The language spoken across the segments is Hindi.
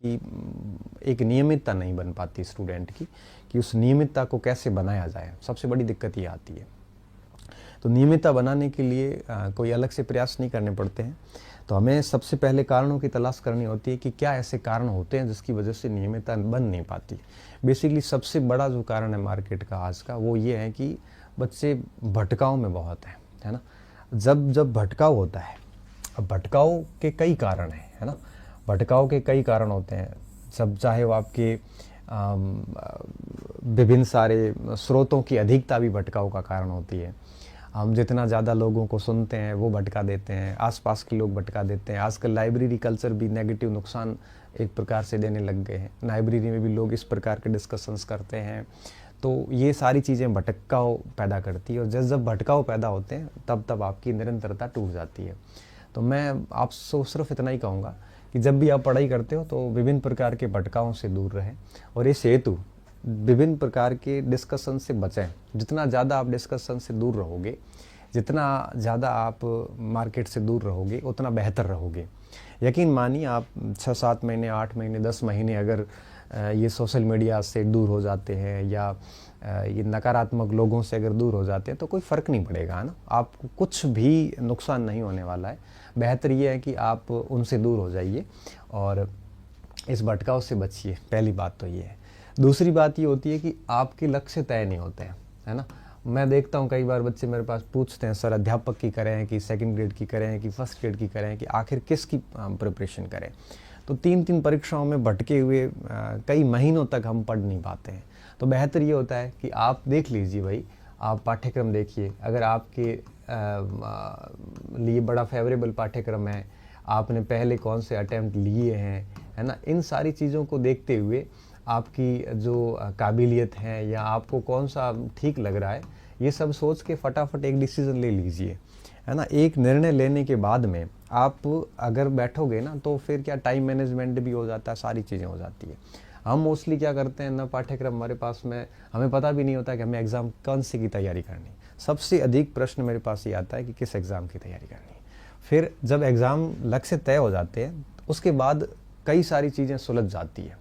कि एक नियमितता नहीं बन पाती स्टूडेंट की, कि उस नियमितता को कैसे बनाया जाए। सबसे बड़ी दिक्कत ये आती है। तो नियमितता बनाने के लिए कोई अलग से प्रयास नहीं करने पड़ते हैं। तो हमें सबसे पहले कारणों की तलाश करनी होती है कि क्या ऐसे कारण होते हैं जिसकी वजह से नियमितता बन नहीं पाती। बेसिकली सबसे बड़ा जो कारण है मार्केट का आज का, वो ये है कि बच्चे भटकाव में बहुत है ना। जब जब भटकाव होता है, अब भटकाव के कई कारण हैं, है ना। भटकाव के कई कारण होते हैं, सब चाहे वो आपके विभिन्न सारे स्रोतों की अधिकता भी भटकाव का कारण होती है। हम जितना ज़्यादा लोगों को सुनते हैं वो भटका देते हैं, आसपास के लोग भटका देते हैं। आजकल लाइब्रेरी कल्चर भी नेगेटिव नुकसान एक प्रकार से देने लग गए हैं। लाइब्रेरी में भी लोग इस प्रकार के डिस्कशंस करते हैं, तो ये सारी चीज़ें भटकाव पैदा करती है। और जब भटकाव पैदा होते हैं तब तब आपकी निरंतरता टूट जाती है। तो मैं आपसे सिर्फ इतना ही कहूँगा कि जब भी आप पढ़ाई करते हो तो विभिन्न प्रकार के भटकावों से दूर रहें, और इस हेतु विभिन्न प्रकार के डिस्कशन से बचें। जितना ज़्यादा आप डिस्कशन से दूर रहोगे, जितना ज़्यादा आप मार्केट से दूर रहोगे, उतना बेहतर रहोगे। यकीन मानिए, आप 6-7 महीने, 8 महीने, 10 महीने अगर ये सोशल मीडिया से दूर हो जाते हैं या ये नकारात्मक लोगों से अगर दूर हो जाते हैं तो कोई फ़र्क नहीं पड़ेगा, है ना। आपको कुछ भी नुकसान नहीं होने वाला है। बेहतर ये है कि आप उनसे दूर हो जाइए और इस भटकाव से बचिए। पहली बात तो ये है। दूसरी बात ये होती है कि आपके लक्ष्य तय नहीं होते हैं, है ना। मैं देखता हूँ कई बार बच्चे मेरे पास पूछते हैं, सर अध्यापक की करें कि सेकंड ग्रेड की करें कि फर्स्ट ग्रेड की करें, कि आखिर किसकी प्रिपरेशन करें। तो 3-3 परीक्षाओं में भटके हुए कई महीनों तक हम पढ़ नहीं पाते हैं। तो बेहतर ये होता है कि आप देख लीजिए भाई, आप पाठ्यक्रम देखिए। अगर आपके लिए बड़ा फेवरेबल पाठ्यक्रम है, आपने पहले कौन से अटेम्प्ट लिए हैं, है ना, इन सारी चीज़ों को देखते हुए आपकी जो काबिलियत है या आपको कौन सा ठीक लग रहा है, ये सब सोच के फटाफट एक डिसीज़न ले लीजिए, है ना। एक निर्णय लेने के बाद में आप अगर बैठोगे ना, तो फिर क्या टाइम मैनेजमेंट भी हो जाता है, सारी चीज़ें हो जाती है। हम मोस्टली क्या करते हैं ना, पाठ्यक्रम हमारे पास में, हमें पता भी नहीं होता कि हमें एग्ज़ाम कौन सी की तैयारी करनी। सबसे अधिक प्रश्न मेरे पास ये आता है कि किस एग्ज़ाम की तैयारी करनी है। फिर जब एग्ज़ाम लक्ष्य तय हो जाते हैं, उसके बाद कई सारी चीज़ें सुलझ जाती है।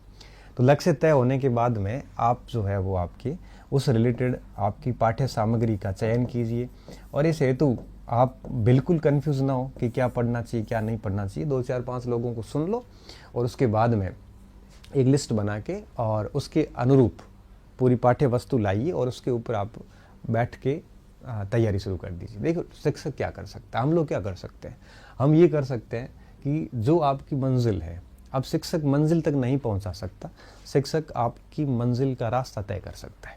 तो लक्ष्य तय होने के बाद में आप जो है वो आपकी उस रिलेटेड आपकी पाठ्य सामग्री का चयन कीजिए। और इस हेतु आप बिल्कुल कंफ्यूज ना हो कि क्या पढ़ना चाहिए क्या नहीं पढ़ना चाहिए। 2-4-5 लोगों को सुन लो और उसके बाद में एक लिस्ट बना के और उसके अनुरूप पूरी पाठ्य वस्तु लाइए और उसके ऊपर आप बैठ के तैयारी शुरू कर दीजिए। देखो शिक्षक क्या कर सकता है, हम लोग क्या कर सकते हैं। हम ये कर सकते हैं कि जो आपकी मंजिल है, अब शिक्षक मंजिल तक नहीं पहुंचा सकता, शिक्षक आपकी मंजिल का रास्ता तय कर सकता है।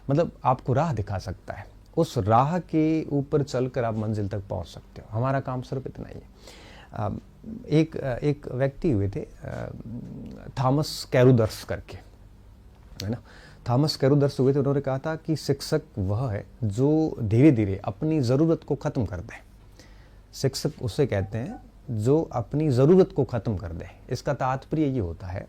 मतलब आपको राह दिखा सकता है, उस राह के ऊपर चलकर आप मंजिल तक पहुंच सकते हो। हमारा काम सिर्फ इतना ही है। एक व्यक्ति हुए थे थॉमस कैरुदर्स करके, है ना। थॉमस कैरुदर्स हुए थे, उन्होंने कहा था कि शिक्षक वह है जो धीरे धीरे अपनी ज़रूरत को ख़त्म कर दे। शिक्षक उसे कहते हैं जो अपनी ज़रूरत को ख़त्म कर दे। इसका तात्पर्य ये होता है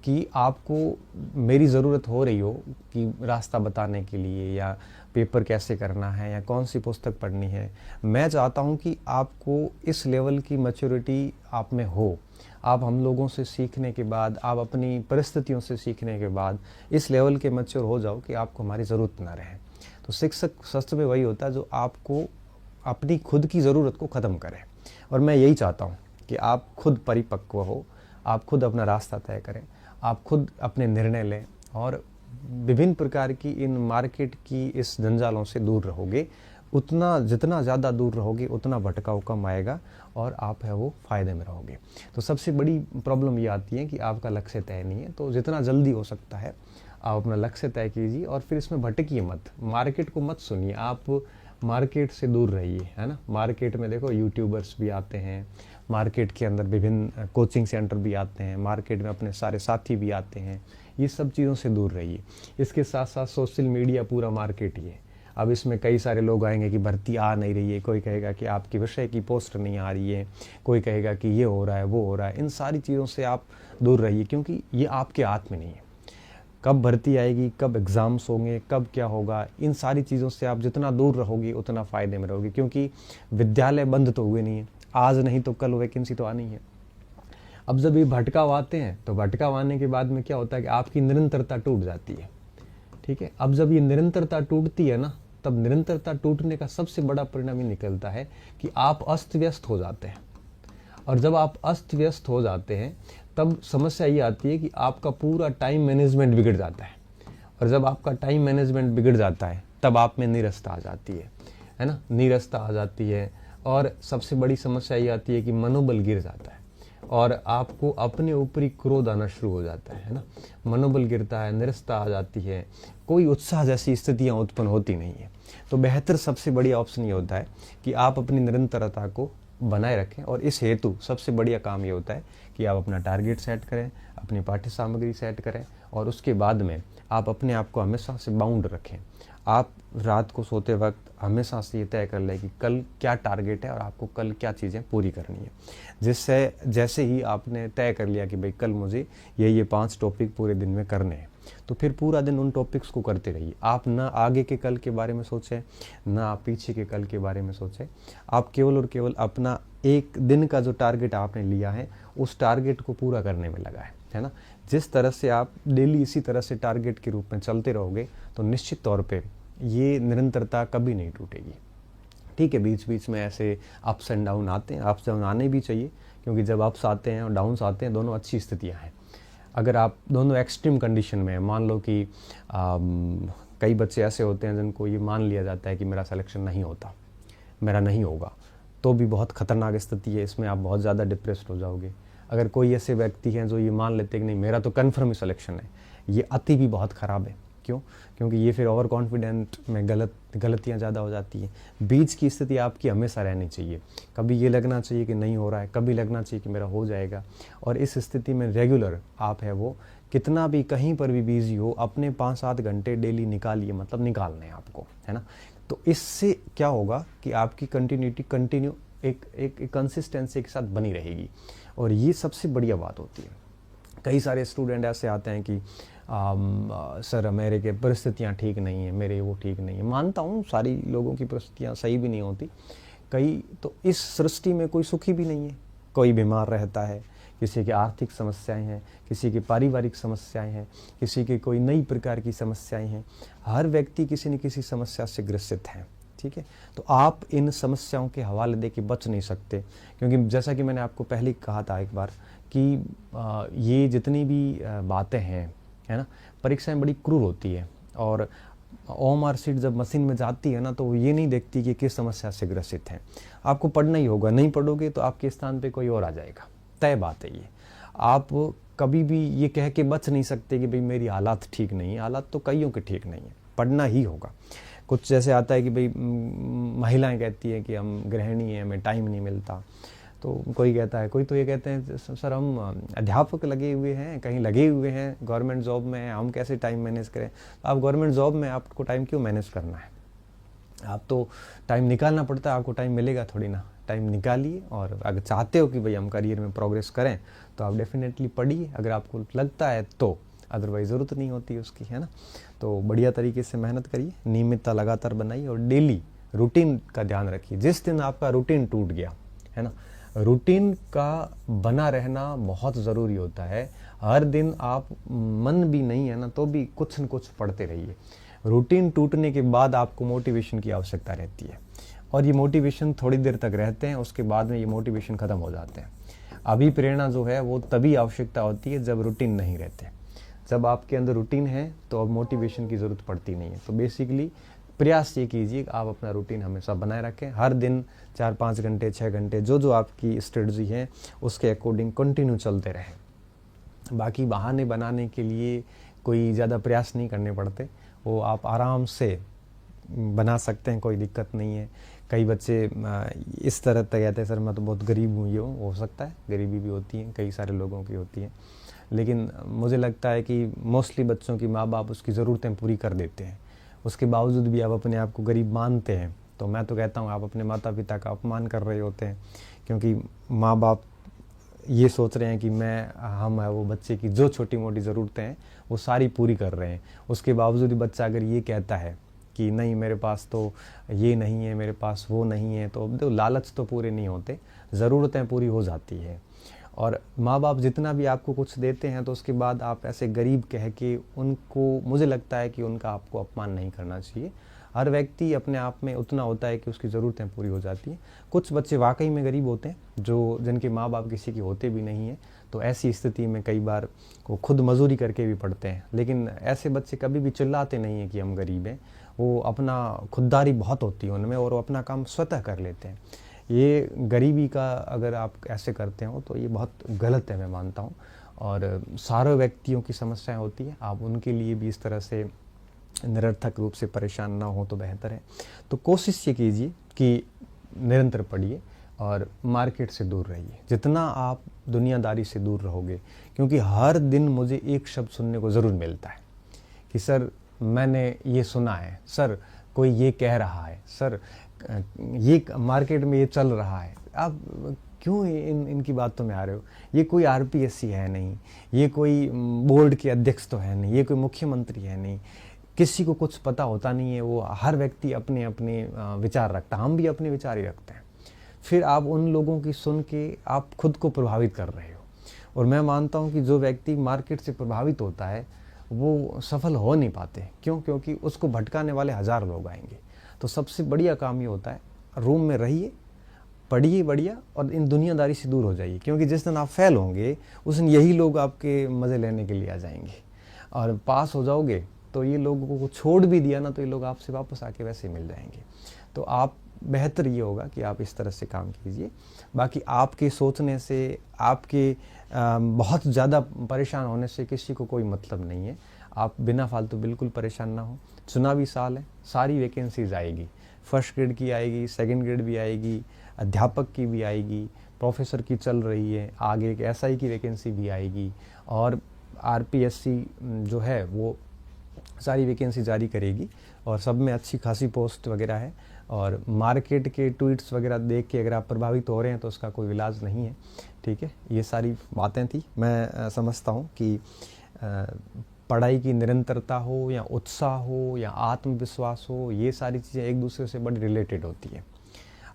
कि आपको मेरी ज़रूरत हो रही हो कि रास्ता बताने के लिए, या पेपर कैसे करना है, या कौन सी पुस्तक पढ़नी है। मैं चाहता हूँ कि आपको इस लेवल की मैच्योरिटी आप में हो। आप हम लोगों से सीखने के बाद, आप अपनी परिस्थितियों से सीखने के बाद इस लेवल के मैच्योर हो जाओ कि आपको हमारी ज़रूरत ना रहे। तो शिक्षक सच में वही होता है जो आपको अपनी खुद की ज़रूरत को ख़त्म करे। और मैं यही चाहता हूँ कि आप खुद परिपक्व हो, आप खुद अपना रास्ता तय करें, आप खुद अपने निर्णय लें और विभिन्न प्रकार की इन मार्केट की इस जंजालों से दूर रहोगे। उतना जितना ज़्यादा दूर रहोगे उतना भटकाव कम आएगा और आप है वो फ़ायदे में रहोगे। तो सबसे बड़ी प्रॉब्लम ये आती है कि आपका लक्ष्य तय नहीं है। तो जितना जल्दी हो सकता है आप अपना लक्ष्य तय कीजिए और फिर इसमें भटकिए मत, मार्केट को मत सुनिए, आप मार्केट से दूर रहिए, है ना। मार्केट में देखो यूट्यूबर्स भी आते हैं, मार्केट के अंदर विभिन्न कोचिंग सेंटर भी आते हैं, मार्केट में अपने सारे साथी भी आते हैं। ये सब चीज़ों से दूर रहिए। इसके साथ साथ सोशल मीडिया पूरा मार्केट ही है। अब इसमें कई सारे लोग आएंगे कि भर्ती आ नहीं रही है, कोई कहेगा कि आपकी विषय की पोस्ट नहीं आ रही है, कोई कहेगा कि ये हो रहा है वो हो रहा है। इन सारी चीज़ों से आप दूर रहिए, क्योंकि ये आपके हाथ में नहीं है। कब भर्ती आएगी, कब एग्ज़ाम्स होंगे, कब क्या होगा, इन सारी चीज़ों से आप जितना दूर रहोगे उतना फ़ायदे में रहोगे। क्योंकि विद्यालय बंद तो हुए नहीं है, आज नहीं तो कल वैकेंसी तो आनी है। अब जब ये भटकाव आते हैं तो भटकाव आने के बाद में क्या होता है कि आपकी निरंतरता टूट जाती है। ठीक है, अब जब ये निरंतरता टूटती है ना, तब निरंतरता टूटने का सबसे बड़ा परिणाम ये निकलता है कि आप अस्त व्यस्त हो जाते हैं। और जब आप अस्त व्यस्त हो जाते हैं तब समस्या ये आती है कि आपका पूरा टाइम मैनेजमेंट बिगड़ जाता है। और जब आपका टाइम मैनेजमेंट बिगड़ जाता है तब आप में नीरसता आ जाती है ना, नीरसता आ जाती है। और सबसे बड़ी समस्या ये आती है कि मनोबल गिर जाता है और आपको अपने ऊपर ही क्रोध आना शुरू हो जाता है ना, मनोबल गिरता है, निरसता आ जाती है, कोई उत्साह जैसी स्थितियाँ उत्पन्न होती नहीं है। तो बेहतर सबसे बढ़िया ऑप्शन ये होता है कि आप अपनी निरंतरता को बनाए रखें। और इस हेतु सबसे बढ़िया काम ये होता है कि आप अपना टारगेट सेट करें, अपनी पाठ्य सामग्री सेट करें और उसके बाद में आप अपने आप को हमेशा से बाउंड रखें। आप रात को सोते वक्त हमेशा से ये तय कर लें कि कल क्या टारगेट है और आपको कल क्या चीज़ें पूरी करनी है। जिससे जैसे ही आपने तय कर लिया कि भाई कल मुझे ये 5 टॉपिक पूरे दिन में करने हैं, तो फिर पूरा दिन उन टॉपिक्स को करते रहिए। आप ना आगे के कल के बारे में सोचें, ना आप पीछे के कल के बारे में सोचें। आप केवल और केवल अपना एक दिन का जो टारगेट आपने लिया है उस टारगेट को पूरा करने में लगा है ना। जिस तरह से आप डेली इसी तरह से टारगेट के रूप में चलते रहोगे तो निश्चित तौर पे ये निरंतरता कभी नहीं टूटेगी। ठीक है, बीच बीच में ऐसे अप्स एंड डाउन आते हैं, अप्स डाउन आने भी चाहिए, क्योंकि जब अप्स आते हैं और डाउन्स आते हैं दोनों अच्छी स्थितियां हैं। अगर आप दोनों एक्सट्रीम कंडीशन में, मान लो कि कई बच्चे ऐसे होते हैं जिनको ये मान लिया जाता है कि मेरा सिलेक्शन नहीं होता, मेरा नहीं होगा, तो भी बहुत खतरनाक स्थिति है, इसमें आप बहुत ज़्यादा डिप्रेस्ड हो जाओगे। अगर कोई ऐसे व्यक्ति हैं जो ये मान लेते हैं कि नहीं मेरा तो कन्फर्म ही सिलेक्शन है, ये अति भी बहुत ख़राब है। क्यों? क्योंकि ये फिर ओवर कॉन्फिडेंट में गलतियाँ ज़्यादा हो जाती हैं। बीच की स्थिति आपकी हमेशा रहनी चाहिए। कभी ये लगना चाहिए कि नहीं हो रहा है, कभी लगना चाहिए कि मेरा हो जाएगा। और इस स्थिति में रेगुलर आप है वो कितना भी कहीं पर भी बिजी हो, अपने 5-7 घंटे डेली निकालिए, मतलब निकालने हैं आपको, है ना। तो इससे क्या होगा कि आपकी कंटिन्यू एक कंसिस्टेंसी के साथ बनी रहेगी। और ये सबसे बढ़िया बात होती है। कई सारे स्टूडेंट ऐसे आते हैं कि सर मेरे के परिस्थितियाँ ठीक नहीं है, मेरे वो ठीक नहीं है। मानता हूँ सारी लोगों की परिस्थितियाँ सही भी नहीं होती। कई तो इस सृष्टि में कोई सुखी भी नहीं है, कोई बीमार रहता है, किसी की आर्थिक समस्याएं हैं, किसी की पारिवारिक समस्याएं हैं, किसी की कोई नई प्रकार की समस्याएं हैं। हर व्यक्ति किसी न किसी समस्या से ग्रसित है। ठीक है, तो आप इन समस्याओं के हवाले दे के बच नहीं सकते, क्योंकि जैसा कि मैंने आपको पहले कहा था एक बार कि ये जितनी भी बातें हैं, है ना, परीक्षाएं बड़ी क्रूर होती है। और OMR शीट जब मशीन में जाती है ना, तो वो ये नहीं देखती कि किस समस्या से ग्रसित है। आपको पढ़ना ही होगा, नहीं पढ़ोगे तो आपके स्थान पे कोई और आ जाएगा, तय बात है ये। आप कभी भी ये कह के बच नहीं सकते कि भाई मेरी हालात ठीक नहीं है। हालात तो कईयों के ठीक नहीं है, पढ़ना ही होगा। कुछ जैसे आता है कि भाई महिलाएं कहती हैं कि हम गृहिणी हैं, हमें टाइम नहीं मिलता। तो कोई कहता है, कोई तो ये कहते हैं सर हम अध्यापक लगे हुए हैं, कहीं लगे हुए हैं, गवर्नमेंट जॉब में हैं, हम कैसे टाइम मैनेज करें। तो आप गवर्नमेंट जॉब में, आपको टाइम क्यों मैनेज करना है? आप तो टाइम निकालना पड़ता है, आपको टाइम मिलेगा थोड़ी ना। टाइम निकालिए, और अगर चाहते हो कि भाई हम करियर में प्रोग्रेस करें तो आप डेफिनेटली पढ़िए, अगर आपको लगता है तो, अदरवाइज ज़रूरत नहीं होती उसकी, है ना। तो बढ़िया तरीके से मेहनत करिए, नियमितता लगातार बनाइए और डेली रूटीन का ध्यान रखिए। जिस दिन आपका रूटीन टूट गया, है ना, रूटीन का बना रहना बहुत ज़रूरी होता है। हर दिन आप मन भी नहीं है ना तो भी कुछ न कुछ पढ़ते रहिए। रूटीन टूटने के बाद आपको मोटिवेशन की आवश्यकता रहती है, और ये मोटिवेशन थोड़ी देर तक रहते हैं, उसके बाद में ये मोटिवेशन ख़त्म हो जाते हैं। अभी प्रेरणा जो है वो तभी आवश्यकता होती है जब रूटीन नहीं रहते। जब आपके अंदर रूटीन है तो अब मोटिवेशन की ज़रूरत पड़ती नहीं है। तो बेसिकली प्रयास ये कीजिए कि आप अपना रूटीन हमेशा बनाए रखें। हर दिन 4-5 घंटे 6 घंटे जो आपकी स्ट्रेटजी है उसके अकॉर्डिंग कंटिन्यू चलते रहें। बाकी बहाने बनाने के लिए कोई ज़्यादा प्रयास नहीं करने पड़ते, वो आप आराम से बना सकते हैं, कोई दिक्कत नहीं है। कई बच्चे इस तरह तक कहते हैं सर मैं तो बहुत गरीब हूँ, ये हो सकता है, गरीबी भी होती है, कई सारे लोगों की होती है। लेकिन मुझे लगता है कि मोस्टली बच्चों की माँ बाप उसकी ज़रूरतें पूरी कर देते हैं। उसके बावजूद भी आप अपने आप को गरीब मानते हैं, तो मैं तो कहता हूँ आप अपने माता पिता का अपमान कर रहे होते हैं। क्योंकि माँ बाप ये सोच रहे हैं कि हम है वो बच्चे की जो छोटी मोटी ज़रूरतें हैं वो सारी पूरी कर रहे हैं। उसके बावजूद भी बच्चा अगर ये कहता है कि नहीं मेरे पास तो ये नहीं है, मेरे पास वो नहीं है, तो लालच तो पूरे नहीं होते, ज़रूरतें पूरी हो जाती है। और माँ बाप जितना भी आपको कुछ देते हैं तो उसके बाद आप ऐसे गरीब कह के उनको, मुझे लगता है कि उनका आपको अपमान नहीं करना चाहिए। हर व्यक्ति अपने आप में उतना होता है कि उसकी ज़रूरतें पूरी हो जाती हैं। कुछ बच्चे वाकई में गरीब होते हैं जो जिनके माँ बाप किसी के होते भी नहीं हैं, तो ऐसी स्थिति में कई बार वो खुद मजदूरी करके भी पढ़ते हैं। लेकिन ऐसे बच्चे कभी भी चिल्लाते नहीं हैं कि हम गरीब हैं, वो अपना खुददारी बहुत होती है उनमें और वो अपना काम स्वतः कर लेते हैं। ये गरीबी का अगर आप ऐसे करते हो तो ये बहुत गलत है, मैं मानता हूँ। और सारे व्यक्तियों की समस्याएं होती हैं, आप उनके लिए भी इस तरह से निरर्थक रूप से परेशान ना हो तो बेहतर है। तो कोशिश ये कीजिए कि निरंतर पढ़िए और मार्केट से दूर रहिए। जितना आप दुनियादारी से दूर रहोगे, क्योंकि हर दिन मुझे एक शब्द सुनने को ज़रूर मिलता है कि सर मैंने ये सुना है, सर कोई ये कह रहा है, सर ये मार्केट में ये चल रहा है। आप क्यों इनकी बातों में आ रहे हो? ये कोई आरपीएससी है नहीं, ये कोई बोर्ड के अध्यक्ष तो है नहीं, ये कोई मुख्यमंत्री है नहीं, किसी को कुछ पता होता नहीं है। वो हर व्यक्ति अपने अपने विचार रखता है, हम भी अपने विचार ही रखते हैं। फिर आप उन लोगों की सुन के आप खुद को प्रभावित कर रहे हो। और मैं मानता हूँ कि जो व्यक्ति मार्केट से प्रभावित होता है वो सफल हो नहीं पाते। क्यों? क्योंकि उसको भटकाने वाले 1000 लोग आएंगे। तो सबसे बढ़िया काम ये होता है, रूम में रहिए, पढ़िए बढ़िया, और इन दुनियादारी से दूर हो जाइए। क्योंकि जिस दिन आप फेल होंगे उस दिन यही लोग आपके मज़े लेने के लिए आ जाएंगे। और पास हो जाओगे तो ये लोगों को छोड़ भी दिया ना तो ये लोग आपसे वापस आके वैसे मिल जाएंगे। तो आप बेहतर ये होगा कि आप इस तरह से काम कीजिए। बाकी आपके सोचने से, आपके बहुत ज़्यादा परेशान होने से किसी को कोई मतलब नहीं है। आप बिना फालतू बिल्कुल परेशान ना हो। चुनावी साल है, सारी वैकेंसीज आएगी, फर्स्ट ग्रेड की आएगी, सेकंड ग्रेड भी आएगी, अध्यापक की भी आएगी, प्रोफेसर की चल रही है, आगे एक एसआई की वैकेंसी भी आएगी, और आरपीएससी जो है वो सारी वैकेंसी जारी करेगी और सब में अच्छी खासी पोस्ट वगैरह है। और मार्केट के ट्वीट्स वगैरह देख के अगर आप प्रभावित हो रहे हैं तो उसका कोई इलाज नहीं है। ठीक है, ये सारी बातें थी। मैं समझता हूँ कि पढ़ाई की निरंतरता हो या उत्साह हो या आत्मविश्वास हो, ये सारी चीज़ें एक दूसरे से बड़ी रिलेटेड होती है।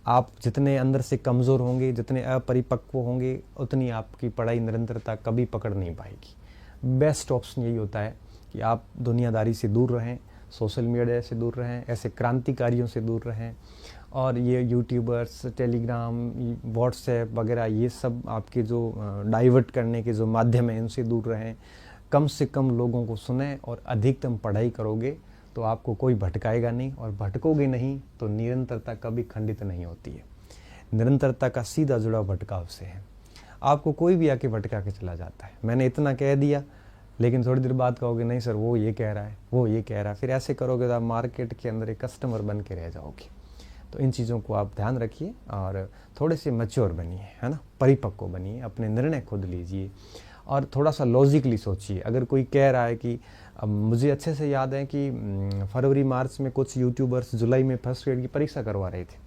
आप जितने अंदर से कमज़ोर होंगे, जितने अपरिपक्व होंगे, उतनी आपकी पढ़ाई निरंतरता कभी पकड़ नहीं पाएगी। बेस्ट ऑप्शन यही होता है कि आप दुनियादारी से दूर रहें, सोशल मीडिया से दूर रहें, ऐसे क्रांतिकारियों से दूर रहें, और ये यूट्यूबर्स, टेलीग्राम, व्हाट्सएप वगैरह, ये सब आपके जो डाइवर्ट करने के जो माध्यम हैं इनसे दूर रहें। कम से कम लोगों को सुनें और अधिकतम पढ़ाई करोगे तो आपको कोई भटकाएगा नहीं, और भटकोगे नहीं तो निरंतरता कभी खंडित नहीं होती है। निरंतरता का सीधा जुड़ाव भटकाव से है। आपको कोई भी आके भटका के चला जाता है। मैंने इतना कह दिया, लेकिन थोड़ी देर बाद कहोगे नहीं सर वो ये कह रहा है, वो ये कह रहा है। फिर ऐसे करोगे तो आप मार्केट के अंदर एक कस्टमर बन के रह जाओगे। तो इन चीज़ों को आप ध्यान रखिए और थोड़े से मैच्योर बनिए, है ना, परिपक्व बनिए, अपने निर्णय खुद लीजिए और थोड़ा सा लॉजिकली सोचिए। अगर कोई कह रहा है कि मुझे अच्छे से याद है कि फरवरी मार्च में कुछ यूट्यूबर्स जुलाई में फर्स्ट ग्रेड की परीक्षा करवा रहे थे।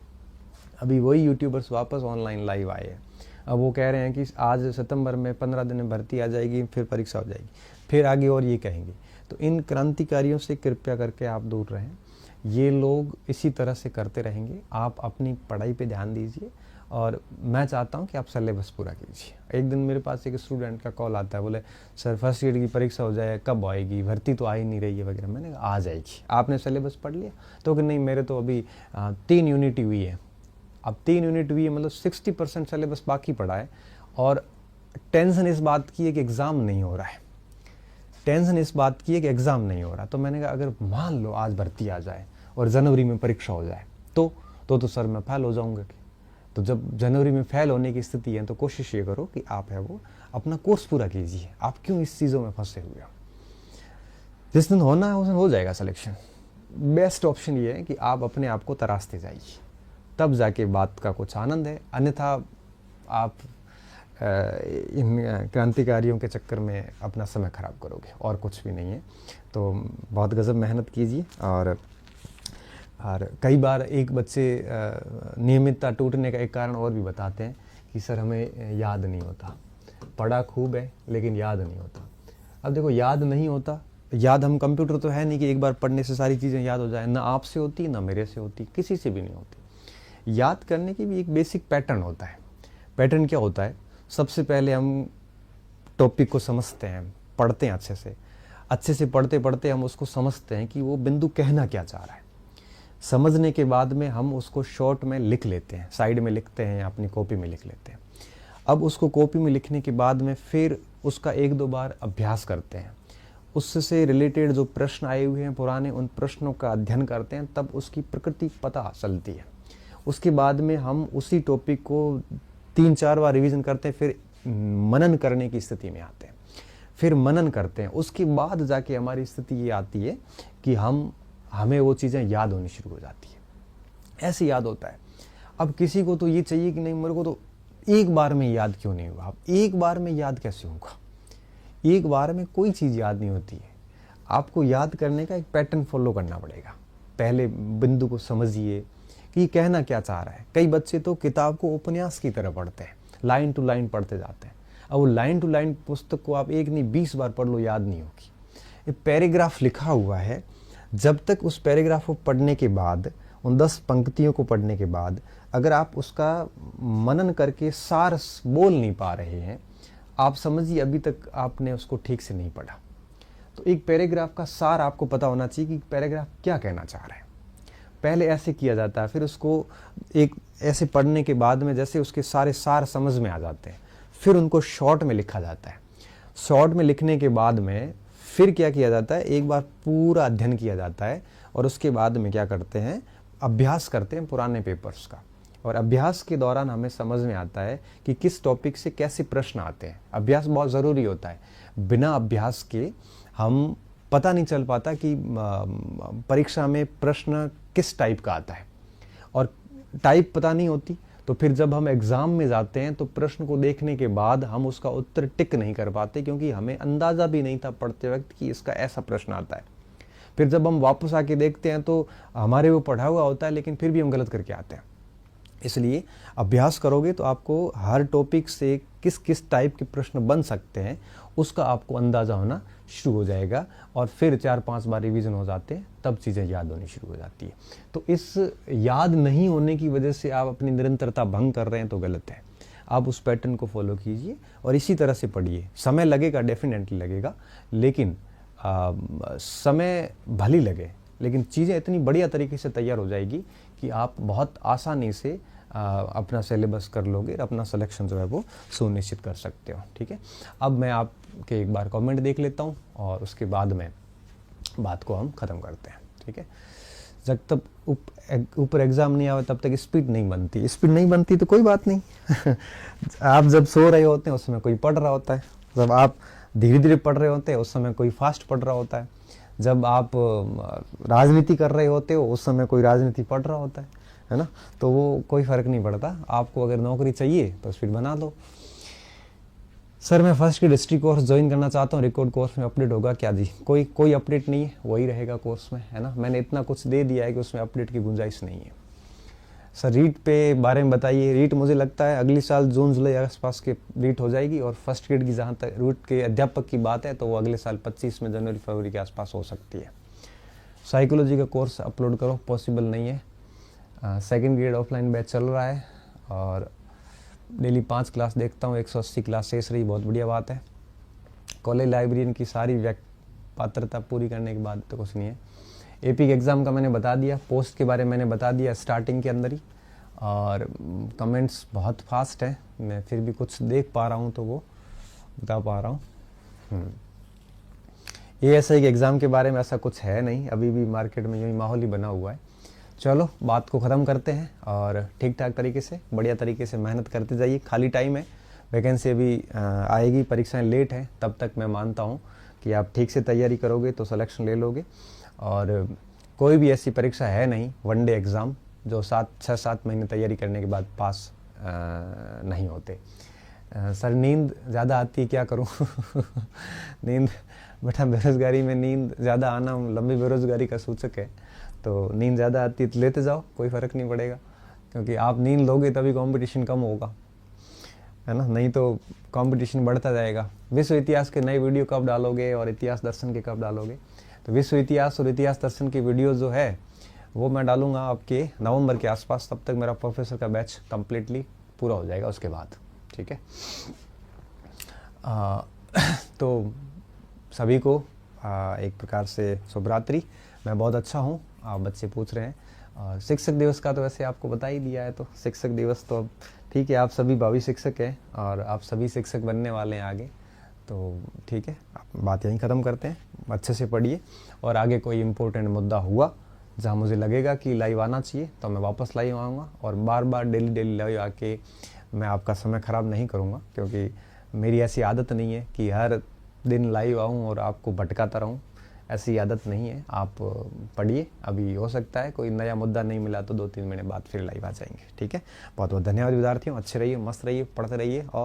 अभी वही यूट्यूबर्स वापस ऑनलाइन लाइव आए हैं। अब वो कह रहे हैं कि आज सितंबर में 15 दिन में भर्ती आ जाएगी, फिर परीक्षा हो जाएगी, फिर आगे और ये कहेंगे। तो इन क्रांतिकारियों से कृपया करके आप दूर रहें। ये लोग इसी तरह से करते रहेंगे। आप अपनी पढ़ाई पे ध्यान दीजिए और मैं चाहता हूँ कि आप सिलेबस पूरा कीजिए। एक दिन मेरे पास एक स्टूडेंट का कॉल आता है, बोले सर फर्स्ट ईयर की परीक्षा हो जाए, कब आएगी, भर्ती तो आ ही नहीं रही है वगैरह। मैंने कहा आ जाएगी, आपने सिलेबस पढ़ लिया? तो कि नहीं मेरे तो अभी 3 यूनिट हुई है। अब 3 यूनिट हुई है मतलब 60% सिलेबस बाकी पड़ा है, और टेंशन इस बात की है कि एग्ज़ाम नहीं हो रहा है। टेंशन इस बात की है कि एग्ज़ाम नहीं हो रहा। तो मैंने कहा अगर मान लो आज भर्ती आ जाए और जनवरी में परीक्षा हो जाए तो सर मैं फेल हो जाऊंगा। तो जब जनवरी में फेल होने की स्थिति है तो कोशिश ये करो कि आप है वो अपना कोर्स पूरा कीजिए। आप क्यों इस चीज़ों में फंसे हुए हो? जिस दिन होना है उस दिन हो जाएगा सिलेक्शन। बेस्ट ऑप्शन ये है कि आप अपने आप को तराशते जाइए, तब जाके बात का कुछ आनंद है। अन्यथा आप इन क्रांतिकारियों के चक्कर में अपना समय खराब करोगे और कुछ भी नहीं है। तो बहुत गज़ब मेहनत कीजिए। और कई बार एक बच्चे नियमितता टूटने का एक कारण और भी बताते हैं कि सर हमें याद नहीं होता, पढ़ा खूब है लेकिन याद नहीं होता। अब देखो याद नहीं होता, याद हम कंप्यूटर तो है नहीं कि एक बार पढ़ने से सारी चीज़ें याद हो जाए। ना आपसे होती, ना मेरे से होती, किसी से भी नहीं होती। याद करने की भी एक बेसिक पैटर्न होता है। पैटर्न क्या होता है? सबसे पहले हम टॉपिक को समझते हैं, पढ़ते हैं अच्छे से पढ़ते पढ़ते हम उसको समझते हैं कि वो बिंदु कहना क्या चाह रहा है। समझने के बाद में हम उसको शॉर्ट में लिख लेते हैं, साइड में लिखते हैं या अपनी कॉपी में लिख लेते हैं। अब उसको कॉपी में लिखने के बाद में फिर उसका 1-2 बार अभ्यास करते हैं, उससे रिलेटेड जो प्रश्न आए हुए हैं पुराने, उन प्रश्नों का अध्ययन करते हैं, तब उसकी प्रकृति पता चलती है। उसके बाद में हम उसी टॉपिक को 3-4 बार रिवीजन करते हैं, फिर मनन करने की स्थिति में आते हैं, फिर मनन करते हैं। उसके बाद जाके हमारी स्थिति ये आती है कि हमें वो चीज़ें याद होनी शुरू हो जाती है, ऐसे याद होता है। अब किसी को तो ये चाहिए कि नहीं मेरे को तो एक बार में याद क्यों नहीं हुआ। अब एक बार में याद कैसे होगा, एक बार में कोई चीज़ याद नहीं होती है। आपको याद करने का एक पैटर्न फॉलो करना पड़ेगा। पहले बिंदु को समझिए कि ये कहना क्या चाह रहा है। कई बच्चे तो किताब को उपन्यास की तरह पढ़ते हैं, लाइन टू लाइन पढ़ते जाते हैं। अब वो लाइन टू लाइन पुस्तक को आप 1 नहीं 20 बार पढ़ लो, याद नहीं होगी। ये पैराग्राफ लिखा हुआ है, जब तक उस पैराग्राफ को पढ़ने के बाद, उन 10 पंक्तियों को पढ़ने के बाद अगर आप उसका मनन करके सार बोल नहीं पा रहे हैं, आप समझिए अभी तक आपने उसको ठीक से नहीं पढ़ा। तो एक पैराग्राफ का सार आपको पता होना चाहिए कि पैराग्राफ क्या कहना चाह रहा है। पहले ऐसे किया जाता है, फिर उसको एक ऐसे पढ़ने के बाद में जैसे उसके सारे सार समझ में आ जाते हैं, फिर उनको शॉर्ट में लिखा जाता है। शॉर्ट में लिखने के बाद में फिर क्या किया जाता है, एक बार पूरा अध्ययन किया जाता है और उसके बाद में क्या करते हैं, अभ्यास करते हैं पुराने पेपर्स का। और अभ्यास के दौरान हमें समझ में आता है कि किस टॉपिक से कैसे प्रश्न आते हैं। अभ्यास बहुत ज़रूरी होता है, बिना अभ्यास के हम पता नहीं चल पाता कि परीक्षा में प्रश्न किस टाइप का आता है, और टाइप पता नहीं होती तो फिर जब हम एग्ज़ाम में जाते हैं तो प्रश्न को देखने के बाद हम उसका उत्तर टिक नहीं कर पाते, क्योंकि हमें अंदाज़ा भी नहीं था पढ़ते वक्त कि इसका ऐसा प्रश्न आता है। फिर जब हम वापस आके देखते हैं तो हमारे वो पढ़ा हुआ होता है, लेकिन फिर भी हम गलत करके आते हैं। इसलिए अभ्यास करोगे तो आपको हर टॉपिक से किस किस टाइप के प्रश्न बन सकते हैं उसका आपको अंदाज़ा होना शुरू हो जाएगा, और फिर 4-5 बार रिवीजन हो जाते हैं, तब चीज़ें याद होनी शुरू हो जाती है। तो इस याद नहीं होने की वजह से आप अपनी निरंतरता भंग कर रहे हैं तो गलत है। आप उस पैटर्न को फॉलो कीजिए और इसी तरह से पढ़िए। समय लगेगा, डेफिनेटली लगेगा, लेकिन समय भली लगे, लेकिन चीज़ें इतनी बढ़िया तरीके से तैयार हो जाएगी कि आप बहुत आसानी से अपना सिलेबस कर लोगे और अपना सिलेक्शन जो है वो सुनिश्चित कर सकते हो। ठीक है, अब मैं आपके एक बार कमेंट देख लेता हूँ और उसके बाद में बात को हम ख़त्म करते हैं। ठीक है, जब तक ऊपर एग्ज़ाम नहीं आवे तब तक स्पीड नहीं बनती। स्पीड नहीं बनती तो कोई बात नहीं आप जब सो रहे होते हैं उस समय कोई पढ़ रहा होता है, जब आप धीरे धीरे पढ़ रहे होते हैं उस समय कोई फास्ट पढ़ रहा होता है, जब आप राजनीति कर रहे होते हो उस समय कोई राजनीति पढ़ रहा होता है ना। तो वो कोई फ़र्क नहीं पड़ता। आपको अगर नौकरी चाहिए तो स्पीड बना लो। सर मैं फर्स्ट की हिस्ट्री कोर्स ज्वाइन करना चाहता हूँ, रिकॉर्ड कोर्स में अपडेट होगा क्या? जी कोई अपडेट नहीं है, वही रहेगा कोर्स में, है ना। मैंने इतना कुछ दे दिया है कि उसमें अपडेट की गुंजाइश नहीं है। सर रीट पे बारे में बताइए। रीट मुझे लगता है अगले साल जून जुलाई आसपास के रीट हो जाएगी, और फर्स्ट ग्रेड की जहाँ तक रूट के अध्यापक की बात है तो वो अगले साल 25 में जनवरी फरवरी के आसपास हो सकती है। साइकोलॉजी का कोर्स अपलोड करो, पॉसिबल नहीं है। सेकंड ग्रेड ऑफलाइन बैच चल रहा है और डेली 5 क्लास देखता हूँ, 180 क्लास शेष रही, बहुत बढ़िया बात है। कॉलेज लाइब्रेरियन की सारी पात्रता पूरी करने के बाद तो कुछ नहीं है। एपी के एग्ज़ाम का मैंने बता दिया, पोस्ट के बारे में मैंने बता दिया स्टार्टिंग के अंदर ही, और कमेंट्स बहुत फास्ट है, मैं फिर भी कुछ देख पा रहा हूँ तो वो बता पा रहा हूँ। एएसआई के एग्ज़ाम के बारे में ऐसा कुछ है नहीं, अभी भी मार्केट में यही माहौल ही बना हुआ है। चलो बात को ख़त्म करते हैं और ठीक ठाक तरीके से बढ़िया तरीके से मेहनत करते जाइए। खाली टाइम है, वैकेंसी अभी आएगी, परीक्षाएं लेट हैं, तब तक मैं मानता हूँ कि आप ठीक से तैयारी करोगे तो सिलेक्शन ले लोगे। और कोई भी ऐसी परीक्षा है नहीं वनडे एग्ज़ाम जो 6-7 महीने तैयारी करने के बाद पास नहीं होते। सर नींद ज़्यादा आती है, क्या करूँ नींद बेटा, बेरोज़गारी में नींद ज़्यादा आना लंबी बेरोज़गारी का सूचक है। तो नींद ज़्यादा आती है तो लेते जाओ, कोई फ़र्क नहीं पड़ेगा, क्योंकि आप नींद लोगे तभी कंपटीशन कम होगा, है ना, नहीं तो कंपटीशन बढ़ता जाएगा। विश्व इतिहास के नए वीडियो कब डालोगे और इतिहास दर्शन के कब डालोगे? तो विश्व इतिहास और इतिहास दर्शन की वीडियो जो है वो मैं डालूंगा आपके नवंबर के आसपास, तब तक मेरा प्रोफेसर का बैच कम्प्लीटली पूरा हो जाएगा उसके बाद। ठीक है। आ, तो सभी को एक प्रकार से शुभ रात्रि। मैं बहुत अच्छा हूँ। आप बच्चे पूछ रहे हैं शिक्षक दिवस का, तो वैसे आपको बता ही दिया है। तो शिक्षक दिवस तो अब ठीक है, आप सभी भावी शिक्षक हैं और आप सभी शिक्षक बनने वाले हैं आगे। तो ठीक है, आप बात यहीं ख़त्म करते हैं। अच्छे से पढ़िए और आगे कोई इम्पोर्टेंट मुद्दा हुआ जहाँ मुझे लगेगा कि लाइव आना चाहिए तो मैं वापस लाइव आऊँगा, और बार बार डेली लाइव आके मैं आपका समय ख़राब नहीं करूँगा, क्योंकि मेरी ऐसी आदत नहीं है कि हर दिन लाइव आऊँ और आपको भटकाता रहूँ। ऐसी आदत नहीं है। आप पढ़िए, अभी हो सकता है कोई नया मुद्दा नहीं मिला तो 2-3 महीने बाद फिर लाइव आ जाएंगे। ठीक है, बहुत बहुत धन्यवाद विद्यार्थियों। अच्छे रहिए, मस्त रहिए, पढ़ते रहिए और